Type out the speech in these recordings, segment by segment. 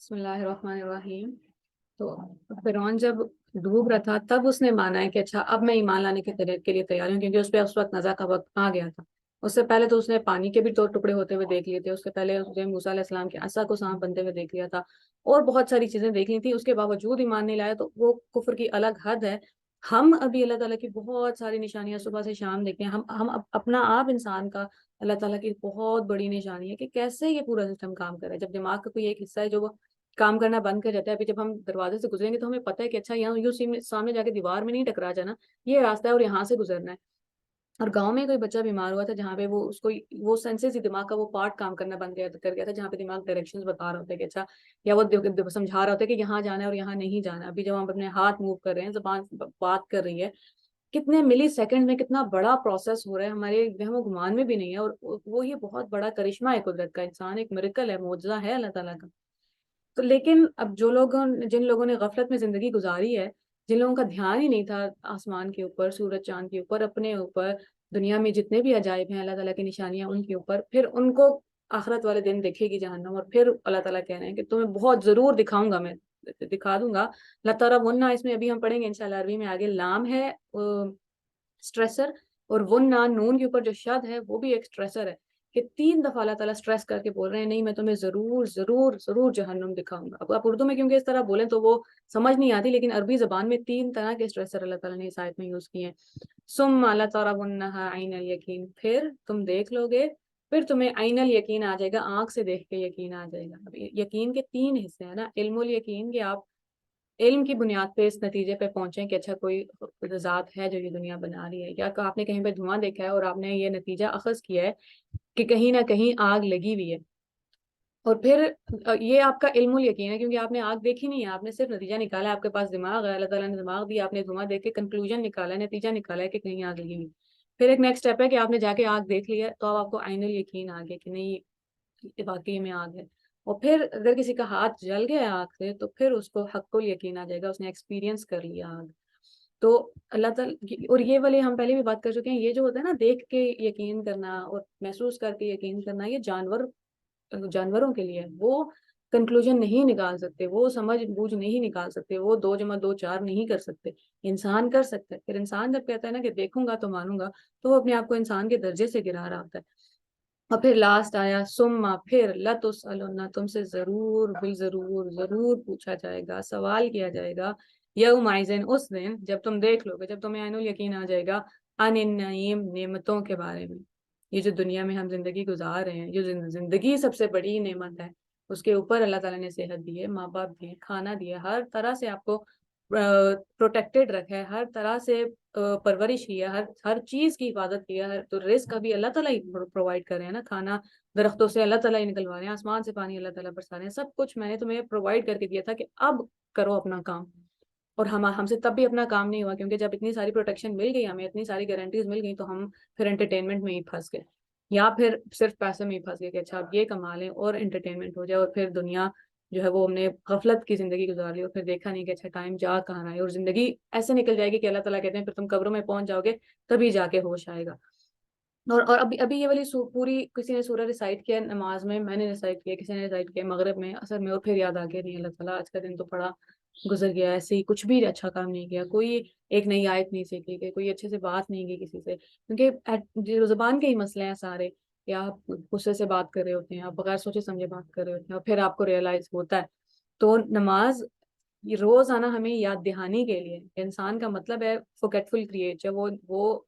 بسم اللہ الرحمن الرحیم۔ تو فرعون جب ڈوب رہا تھا تب اس نے مانا ہے کہ اچھا اب میں ایمان لانے کے لیے تیار ہوں، کیونکہ اس پہ اس وقت نزا کا وقت آ گیا تھا۔ اس سے پہلے تو اس نے پانی کے بھی دو ٹکڑے ہوتے ہوئے دیکھ لیے تھے، اس سے پہلے اس نے موسیٰ علیہ السلام کے عصا کو سانپ بنتے ہوئے دیکھ لیا تھا، اور بہت ساری چیزیں دیکھ لی تھی۔ اس کے باوجود ایمان نہیں لایا تو وہ کفر کی الگ حد ہے۔ ہم ابھی اللہ تعالیٰ کی بہت ساری نشانیاں صبح سے شام دیکھتے ہیں۔ اپنا آپ انسان کا اللہ تعالیٰ کی بہت بڑی نشانی ہے کہ کیسے یہ پورا سسٹم کام کر رہا ہے۔ جب دماغ کا کوئی ایک حصہ ہے جو وہ کام کرنا بند کر جاتا ہے، ابھی جب ہم دروازے سے گزریں گے تو ہمیں پتہ ہے کہ اچھا یہاں سامنے جا کے دیوار میں نہیں ٹکرا جانا، یہ راستہ ہے اور یہاں سے گزرنا ہے۔ اور گاؤں میں کوئی بچہ بیمار ہوا تھا جہاں پہ وہ اس کو وہ سینسز ہی دماغ کا وہ پارٹ کام کرنا بند کر گیا تھا، جہاں پہ دماغ ڈائریکشنز بتا رہا ہوتا ہے کہ اچھا، یا وہ سمجھا رہا ہوتا ہے کہ یہاں جانا ہے اور یہاں نہیں جانا۔ ابھی جب ہم اپنے ہاتھ موو کر رہے ہیں، زبان بات کر رہی ہے، کتنے ملی سیکنڈ میں کتنا بڑا پروسیس ہو رہا ہے، ہمارے وہم و گمان میں بھی نہیں ہے۔ اور وہ یہ بہت بڑا کرشمہ ہے قدرت کا، انسان ایک میریکل ہے، معجزہ ہے اللہ تعالیٰ کا۔ تو لیکن اب جن لوگوں نے غفلت میں زندگی گزاری ہے، جن لوگوں کا دھیان ہی نہیں تھا آسمان کے اوپر، سورج چاند کے اوپر، اپنے اوپر، دنیا میں جتنے بھی عجائب ہیں اللہ تعالیٰ کی نشانیاں ان کے اوپر، پھر ان کو آخرت والے دن دیکھے گی جہنم، اور پھر اللہ تعالیٰ کہہ رہے ہیں کہ تمہیں بہت ضرور دکھاؤں گا، میں دکھا دوں گا۔ لَتَرَوُنَّ، اس میں ابھی ہم پڑھیں گے انشاءاللہ عربی میں آگے، لام ہے اسٹریسر، اور ون نون کے اوپر جو شد ہے وہ بھی ایک اسٹریسر ہے، کہ 3 دفعہ اللہ تعالیٰ اسٹریس کر کے بول رہے ہیں نہیں میں تمہیں ضرور ضرور ضرور جہنم دکھاؤں گا۔ اب آپ اردو میں کیونکہ اس طرح بولیں تو وہ سمجھ نہیں آتی، لیکن عربی زبان میں 3 طرح کے اسٹریسر اللہ تعالیٰ نے اس آیت میں یوز کیے ہیں۔ ثم لترونها عین الیقین، پھر تم دیکھ لو گے، پھر تمہیں عین الیقین آ جائے گا، آنکھ سے دیکھ کے یقین آ جائے گا۔ اب یقین کے 3 حصے ہیں نا، علم الیقین، کہ آپ علم کی بنیاد پہ اس نتیجے پہ پہنچیں کہ اچھا کوئی ذات ہے جو یہ دنیا بنا رہی ہے، یا کہ آپ نے کہیں پہ دھواں دیکھا ہے اور آپ نے یہ نتیجہ اخذ کیا ہے کہ کہیں نہ کہیں آگ لگی ہوئی ہے، اور پھر یہ آپ کا علم الیقین ہے کیونکہ آپ نے آگ دیکھی نہیں ہے، آپ نے صرف نتیجہ نکالا ہے، آپ کے پاس دماغ ہے، اللہ تعالیٰ نے دماغ دیا، آپ نے دھواں دیکھ کے کنکلوژن نکالا ہے، نتیجہ نکالا ہے کہ کہیں آگ لگی ہوئی۔ پھر ایک نیکسٹ اسٹیپ ہے کہ آپ نے جا کے آگ دیکھ لی ہے، تو اب آپ کو عین الیقین آ گیا کہ نہیں واقعی میں آگ ہے۔ اور پھر اگر کسی کا ہاتھ جل گیا ہے آگ سے تو پھر اس کو حق الیقین آ جائے گا، اس نے ایکسپیرینس کر لیا آگ۔ تو اللہ تعالیٰ، اور یہ والے ہم پہلے بھی بات کر چکے ہیں، یہ جو ہوتا ہے نا دیکھ کے یقین کرنا اور محسوس کر کے یقین کرنا، یہ جانوروں کے لیے وہ کنکلوژن نہیں نکال سکتے، وہ سمجھ بوجھ نہیں نکال سکتے، وہ 2+2=4 نہیں کر سکتے، انسان کر سکتا ہے۔ پھر انسان جب کہتا ہے نا کہ دیکھوں گا تو مانوں گا، تو وہ اپنے آپ کو انسان کے درجے سے گرا رہا ہوتا ہے۔ اور پھر لاسٹ آیا سما، پھر لتسألن، تم سے ضرور بالضرور ضرور پوچھا جائے گا، سوال کیا جائے گا، یومئذ، اس دن جب تم دیکھ لو گے، جب تمہیں عین الیقین آ جائے گا، عن النعیم، نعمتوں کے بارے میں۔ یہ جو دنیا میں ہم زندگی گزار رہے ہیں، جو زندگی سب سے بڑی نعمت ہے، اس کے اوپر اللہ تعالیٰ نے صحت دی ہے، ماں باپ دیے، کھانا دیا، ہر طرح سے آپ کو پروٹیکٹڈ رکھا ہے، ہر طرح سے پرورش کیا، ہر چیز کی حفاظت کیا ہے۔ تو رزق ابھی اللہ تعالیٰ ہی پرووائڈ کر رہے ہیں نا، کھانا درختوں سے اللہ تعالیٰ ہی نکلوا رہے ہیں، آسمان سے پانی اللہ تعالیٰ برسا رہے ہیں، سب کچھ میں نے تمہیں پرووائڈ کر کے دیا تھا کہ اب کرو اپنا کام۔ اور ہم سے تب بھی اپنا کام نہیں ہوا، کیونکہ جب اتنی ساری پروٹیکشن مل گئی، ہمیں اتنی ساری گارنٹیز مل گئی، تو ہم پھر انٹرٹینمنٹ میں ہی پھنس گئے، یا پھر صرف پیسے میں ہی پھنس گئے کہ اچھا اب یہ کما لیں اور انٹرٹینمنٹ ہو جائے، اور پھر دنیا جو ہے وہ ہم نے غفلت کی زندگی گزار لی، اور پھر دیکھا نہیں کہ اچھا ٹائم جا کہاں رہا ہے، اور زندگی ایسے نکل جائے گی کہ اللہ تعالیٰ کہتے ہیں پھر تم قبروں میں پہنچ جاؤ گے، تبھی جا کے ہوش آئے گا۔ اور ابھی یہ والی پوری کسی نے سورہ ریسائٹ کیا نماز میں نے ریسائٹ کیا، کسی نے ریسائٹ کیا مغرب میں، اثر میں، اور پھر یاد آ گیا نہیں اللہ تعالیٰ آج کا دن تو پڑا گزر گیا، ایسے ہی کچھ بھی اچھا کام نہیں کیا، کوئی ایک نئی آیت نہیں سیکھی گئی، کوئی اچھے سے بات نہیں کی کسی سے، کیونکہ جو زبان کے ہی مسئلے ہیں سارے، یا آپ غصے سے بات کر رہے ہوتے ہیں، آپ بغیر سوچے سمجھے بات کر رہے ہوتے ہیں، اور پھر آپ کو ریئلائز ہوتا ہے۔ تو نماز یہ روز آنا ہمیں یاد دہانی کے لیے، انسان کا مطلب ہے فورگیٹفل کریچر، وہ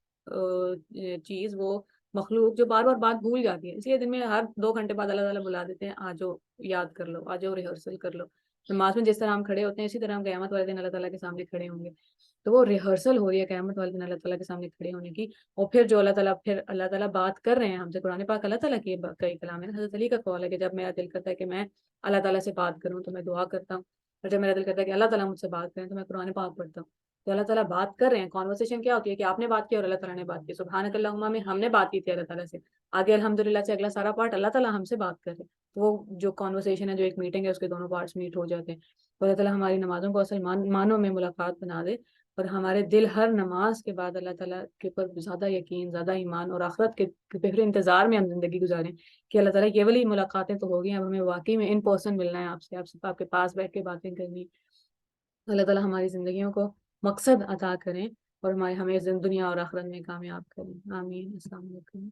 چیز، وہ مخلوق جو بار بار بات بھول جاتی ہے، اس لیے دن میں ہر 2 گھنٹے بعد اللہ تعالیٰ بلا دیتے ہیں، آجو یاد کر لو، آجو ریہرسل کر لو۔ نماز میں جس طرح ہم کھڑے ہوتے ہیں اسی طرح ہم قیامت والے دن اللہ تعالیٰ کے سامنے کھڑے ہوں گے، تو وہ ریہرسل ہو رہی ہے قیامت والے دن اللہ تعالیٰ کے سامنے کھڑے ہونے کی۔ اور پھر جو اللہ تعالیٰ بات کر رہے ہیں ہم سے، قرآن پاک اللہ تعالیٰ کی کئی کلام ہے، حضرت علی کا قول ہے کہ جب میرا دل کرتا ہے کہ میں اللہ تعالیٰ سے بات کروں تو میں دعا کرتا ہوں، اور جب میرا دل کرتا ہے کہ اللہ تعالیٰ مجھ سے بات کریں تو میں قرآن پاک پڑھتا ہوں۔ تو اللہ تعالیٰ بات کر رہے ہیں، کانورسیشن کیا ہوتی ہے کہ آپ نے بات کی اور اللہ تعالیٰ نے بات کی، سبحانک اللہم میں ہم نے بات کی تھی اللہ تعالیٰ سے، آگے الحمدللہ سے اگلا سارا پارٹ اللہ تعالیٰ ہم سے بات کر رہے ہیں، تو وہ جو کانورسیشن ہے، جو ایک میٹنگ ہے، اس کے دونوں پارٹس میٹ ہو جاتے ہیں۔ تو اللہ تعالیٰ ہماری نمازوں کو اصل معنوں میں ملاقات بنا دے، اور ہمارے دل ہر نماز کے بعد اللہ تعالیٰ کے اوپر زیادہ یقین، زیادہ ایمان اور آخرت کے بہتر انتظار میں ہم زندگی گزاریں کہ اللہ تعالیٰ یہ والی ملاقاتیں تو ہو گئی، اب ہمیں واقعی میں ان پرسن ملنا ہے آپ سے، آپ کے پاس بیٹھ کے باتیں کرنی۔ اللہ تعالیٰ ہماری زندگیوں کو مقصد عطا کریں اور ہمیں دنیا اور آخرت میں کامیاب کریں۔ آمین۔ السلام علیکم۔